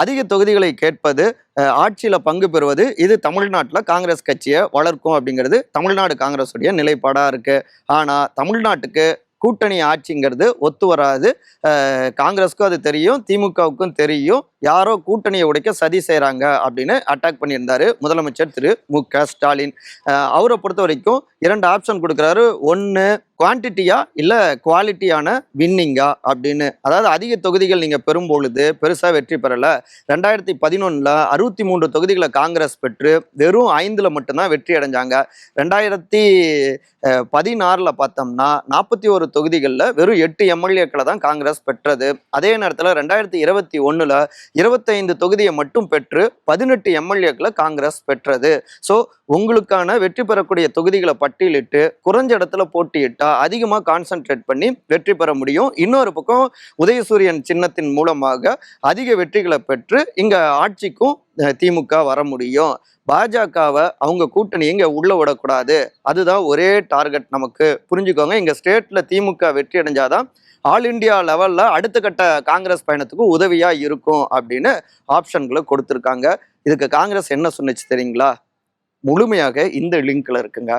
அதிக தொகுதிகளை கேட்பது, ஆட்சியில பங்கு பெறுவது, இது தமிழ்நாட்டுல காங்கிரஸ் கட்சியை வளர்க்கும் அப்படிங்கிறது தமிழ்நாடு காங்கிரஸுடைய நிலைப்பாடா இருக்கு. ஆனா தமிழ்நாட்டுக்கு கூட்டணி ஆட்சிங்கிறது ஒத்து வராது. காங்கிரஸ்க்கும் அது தெரியும், திமுகவுக்கும் தெரியும். யாரோ கூட்டணியை உடைக்க சதி செய்கிறாங்க அப்படின்னு அட்டாக் பண்ணியிருந்தாரு முதலமைச்சர் திரு மு.க.ஸ்டாலின். அவரை பொறுத்த வரைக்கும் 2 ஆப்ஷன் கொடுக்குறாரு. ஒன்று குவான்டிட்டியா இல்லை குவாலிட்டியான வின்னிங்கா அப்படின்னு. அதாவது அதிக தொகுதிகள் நீங்கள் பெறும் பொழுது பெருசாக வெற்றி பெறலை. 2011 63 தொகுதிகளை காங்கிரஸ் பெற்று வெறும் 5 மட்டும்தான் வெற்றி அடைஞ்சாங்க. 2016 பார்த்தோம்னா 41 தொகுதிகளில் வெறும் 8 எம்எல்ஏக்களை தான் காங்கிரஸ் பெற்றது. அதே நேரத்தில் 2021 25 தொகுதியை மட்டும் பெற்று 18 எம்எல்ஏக்களை காங்கிரஸ் பெற்றது. ஸோ உங்களுக்கான வெற்றி பெறக்கூடிய தொகுதிகளை பட்டியலிட்டு குறைஞ்ச இடத்துல போட்டியிட்டா அதிகமாக கான்சென்ட்ரேட் பண்ணி வெற்றி பெற முடியும். இன்னொரு பக்கம் உதயசூரியன் சின்னத்தின் மூலமாக அதிக வெற்றிகளை பெற்று இங்க ஆட்சிக்கும் திமுக வர முடியும். பாஜகவை அவங்க கூட்டணி இங்க உள்ள விடக்கூடாது. அதுதான் ஒரே டார்கெட். நமக்கு புரிஞ்சுக்கோங்க, இங்க ஸ்டேட்ல திமுக வெற்றி அடைஞ்சாதான் ஆல் இண்டியா லெவல்ல அடுத்த கட்ட காங்கிரஸ் பயணத்துக்கு உதவியா இருக்கும் அப்படின்னு ஆப்ஷன்களை கொடுத்துருக்காங்க. இதுக்கு காங்கிரஸ் என்ன சொன்னிச்சு தெரியுங்களா? முழுமையாக இந்த லிங்க்ல இருக்குங்க.